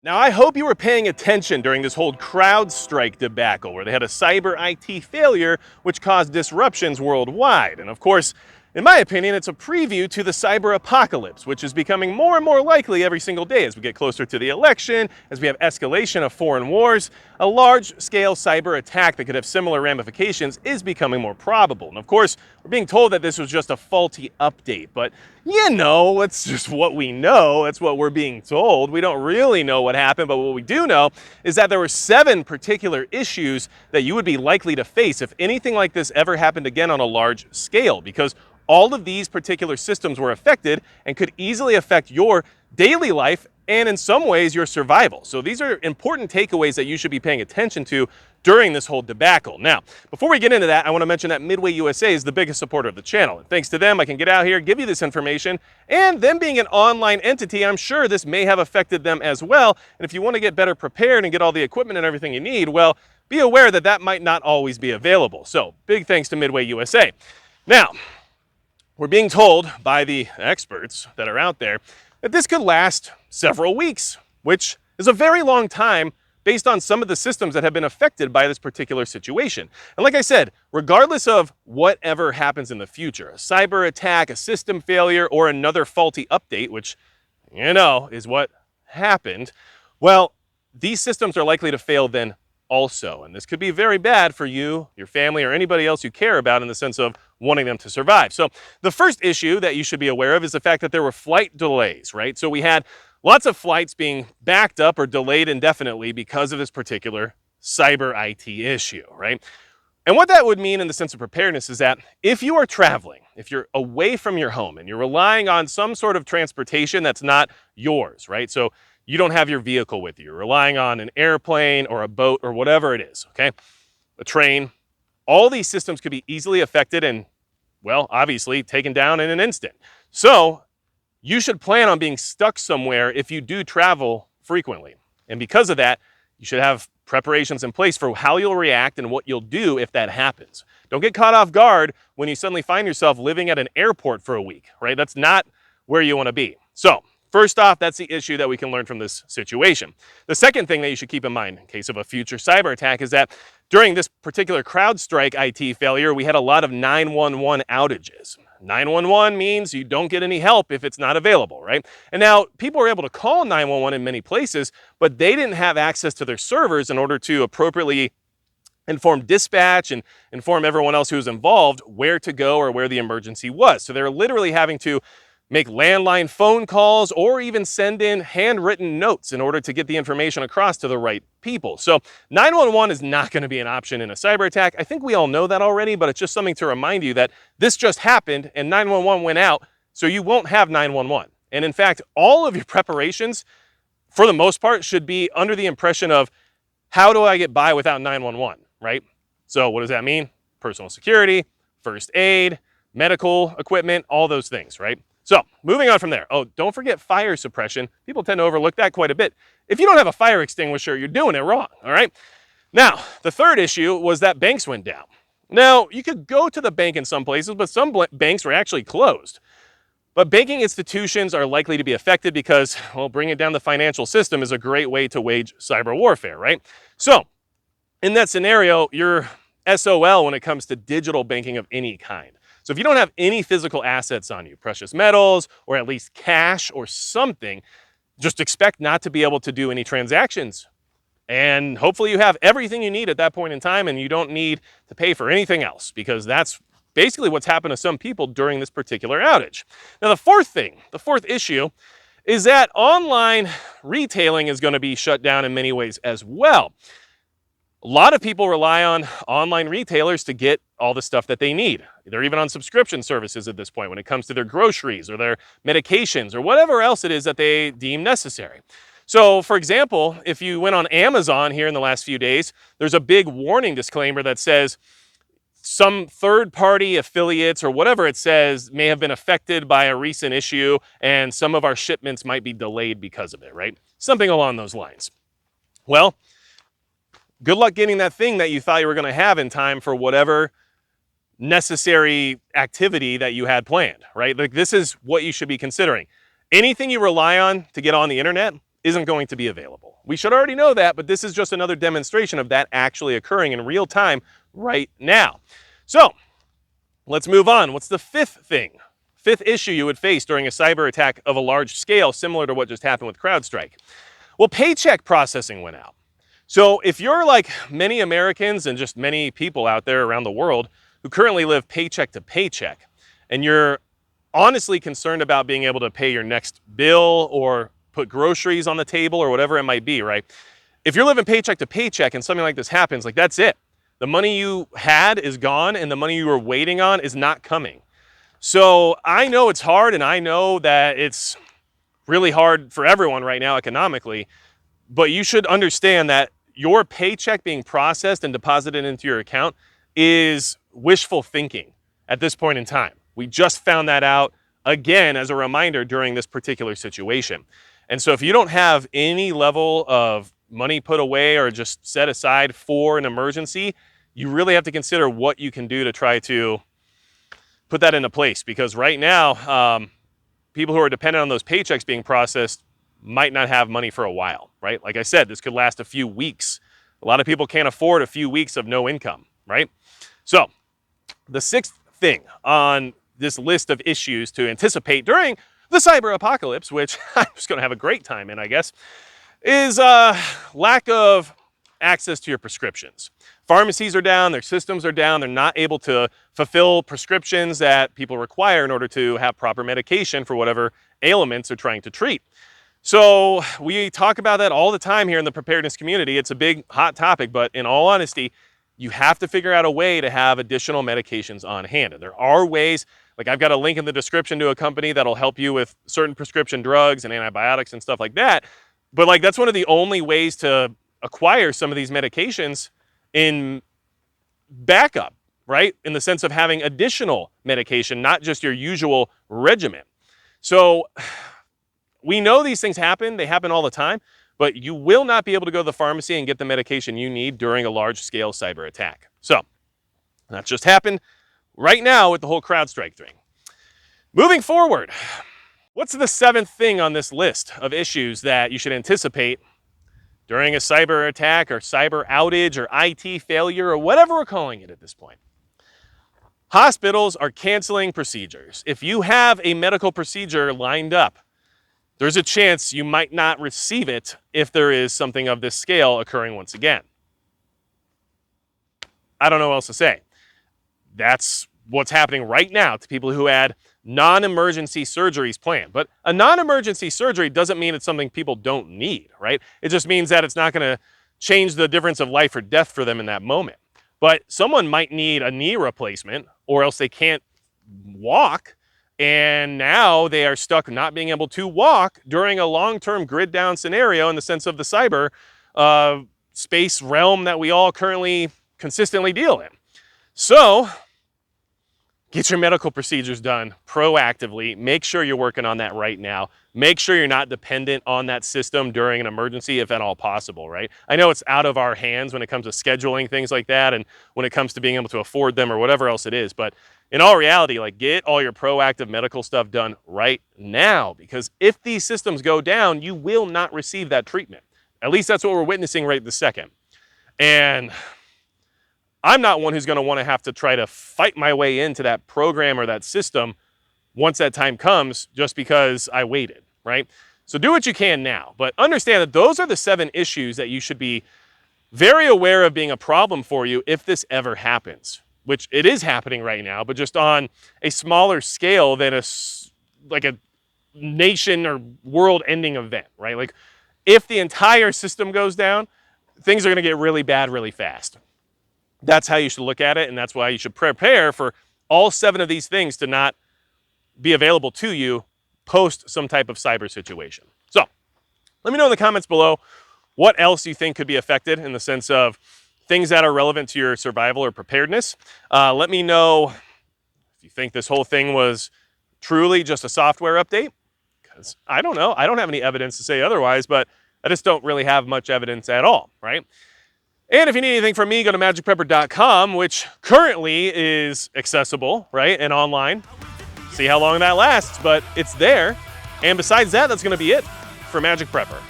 Now, I hope you were paying attention during this whole CrowdStrike debacle where they had a cyber IT failure which caused disruptions worldwide. And of course, in my opinion, it's a preview to the cyber apocalypse, which is becoming more and more likely every single day as we get closer to the election, as we have escalation of foreign wars. A large-scale cyber attack that could have similar ramifications is becoming more probable. And of course, we're being told that this was just a faulty update, but it's just what we know. That's what we're being told. We don't really know what happened, but what we do know is that there were 7 particular issues that you would be likely to face if anything like this ever happened again on a large scale, because all of these particular systems were affected and could easily affect your daily life and in some ways your survival. So these are important takeaways that you should be paying attention to during this whole debacle. Now, before we get into that, I want to mention that Midway USA is the biggest supporter of the channel. And thanks to them, I can get out here, give you this information, and them being an online entity, I'm sure this may have affected them as well. And if you want to get better prepared and get all the equipment and everything you need, well, be aware that that might not always be available. So big thanks to Midway USA. Now, we're being told by the experts that are out there that this could last several weeks, which is a very long time based on some of the systems that have been affected by this particular situation. And like I said, regardless of whatever happens in the future, a cyber attack, a system failure, or another faulty update, which, is what happened, well, these systems are likely to fail then also. And this could be very bad for you, your family, or anybody else you care about in the sense of wanting them to survive. So the first issue that you should be aware of is the fact that there were flight delays, right? So we had lots of flights being backed up or delayed indefinitely because of this particular cyber IT issue, right? And what that would mean in the sense of preparedness is that if you are traveling, if you're away from your home and you're relying on some sort of transportation that's not yours, right? So you don't have your vehicle with you. You're relying on an airplane or a boat or whatever it is, okay? A train. All these systems could be easily affected and, well, obviously taken down in an instant. So you should plan on being stuck somewhere if you do travel frequently. And because of that, you should have preparations in place for how you'll react and what you'll do if that happens. Don't get caught off guard when you suddenly find yourself living at an airport for a week, right? That's not where you want to be. So first off, that's the issue that we can learn from this situation. The second thing that you should keep in mind in case of a future cyber attack is that during this particular CrowdStrike IT failure, we had a lot of 911 outages. 911 means you don't get any help if it's not available, right? And now people were able to call 911 in many places, but they didn't have access to their servers in order to appropriately inform dispatch and inform everyone else who was involved where to go or where the emergency was. So they were literally having to make landline phone calls or even send in handwritten notes in order to get the information across to the right people. So 911 is not going to be an option in a cyber attack. I think we all know that already, but it's just something to remind you that this just happened and 911 went out, so you won't have 911. And in fact, all of your preparations, for the most part, should be under the impression of, how do I get by without 911, right? So what does that mean? Personal security, first aid, medical equipment, all those things, right? So moving on from there. Oh, don't forget fire suppression. People tend to overlook that quite a bit. If you don't have a fire extinguisher, you're doing it wrong, all right? Now, the third issue was that banks went down. Now, you could go to the bank in some places, but some banks were actually closed. But banking institutions are likely to be affected because, well, bringing down the financial system is a great way to wage cyber warfare, right? So in that scenario, you're SOL when it comes to digital banking of any kind. So if you don't have any physical assets on you, precious metals, or at least cash or something, just expect not to be able to do any transactions. And hopefully you have everything you need at that point in time and you don't need to pay for anything else, because that's basically what's happened to some people during this particular outage. Now the fourth issue is that online retailing is going to be shut down in many ways as well. A lot of people rely on online retailers to get all the stuff that they need. They're even on subscription services at this point when it comes to their groceries or their medications or whatever else it is that they deem necessary. So for example, if you went on Amazon here in the last few days, there's a big warning disclaimer that says some third-party affiliates or whatever it says may have been affected by a recent issue and some of our shipments might be delayed because of it, right? Something along those lines. Well, good luck getting that thing that you thought you were going to have in time for whatever necessary activity that you had planned, right? Like, this is what you should be considering. Anything you rely on to get on the internet isn't going to be available. We should already know that, but this is just another demonstration of that actually occurring in real time right now. So let's move on. What's the fifth issue you would face during a cyber attack of a large scale, similar to what just happened with CrowdStrike? Well, paycheck processing went out. So if you're like many Americans and just many people out there around the world who currently live paycheck to paycheck, and you're honestly concerned about being able to pay your next bill or put groceries on the table or whatever it might be, right? If you're living paycheck to paycheck and something like this happens, like that's it. The money you had is gone and the money you were waiting on is not coming. So I know it's hard, and I know that it's really hard for everyone right now economically, but you should understand that your paycheck being processed and deposited into your account is wishful thinking at this point in time. We just found that out again as a reminder during this particular situation. And so if you don't have any level of money put away or just set aside for an emergency, you really have to consider what you can do to try to put that into place. Because right now, people who are dependent on those paychecks being processed might not have money for a while, right? Like I said, this could last a few weeks. A lot of people can't afford a few weeks of no income, right? So the sixth thing on this list of issues to anticipate during the cyber apocalypse, which I'm just going to have a great time in, I guess, is lack of access to your prescriptions. Pharmacies are down, their systems are down, they're not able to fulfill prescriptions that people require in order to have proper medication for whatever ailments they're trying to treat. So we talk about that all the time here in the preparedness community. It's a big hot topic, but in all honesty, you have to figure out a way to have additional medications on hand. And there are ways, like I've got a link in the description to a company that'll help you with certain prescription drugs and antibiotics and stuff like that. But like that's one of the only ways to acquire some of these medications in backup, right? In the sense of having additional medication, not just your usual regimen. So we know these things happen, they happen all the time, but you will not be able to go to the pharmacy and get the medication you need during a large-scale cyber attack. So that just happened right now with the whole CrowdStrike thing. Moving forward, what's the seventh thing on this list of issues that you should anticipate during a cyber attack or cyber outage or IT failure or whatever we're calling it at this point? Hospitals are canceling procedures. If you have a medical procedure lined up, there's a chance you might not receive it if there is something of this scale occurring once again. I don't know what else to say. That's what's happening right now to people who had non-emergency surgeries planned. But a non-emergency surgery doesn't mean it's something people don't need, right? It just means that it's not going to change the difference of life or death for them in that moment. But someone might need a knee replacement, or else they can't walk, and now they are stuck not being able to walk during a long-term grid down scenario in the sense of the cyber space realm that we all currently consistently deal in. So get your medical procedures done proactively. Make sure you're working on that right now. Make sure you're not dependent on that system during an emergency, if at all possible, right? I know it's out of our hands when it comes to scheduling things like that and when it comes to being able to afford them or whatever else it is, but in all reality, like get all your proactive medical stuff done right now, because if these systems go down, you will not receive that treatment. At least that's what we're witnessing right this second. And I'm not one who's going to want to have to try to fight my way into that program or that system once that time comes just because I waited, right? So do what you can now, but understand that those are the 7 issues that you should be very aware of being a problem for you if this ever happens, which it is happening right now, but just on a smaller scale than a nation or world-ending event, right? Like if the entire system goes down, things are going to get really bad really fast. That's how you should look at it, and that's why you should prepare for all 7 of these things to not be available to you post some type of cyber situation. So let me know in the comments below what else you think could be affected in the sense of things that are relevant to your survival or preparedness. Let me know if you think this whole thing was truly just a software update, because I don't know. I don't have any evidence to say otherwise, but I just don't really have much evidence at all, right? And if you need anything from me, go to magicprepper.com, which currently is accessible, right, and online. See how long that lasts, but it's there. And besides that, that's going to be it for Magic Prepper.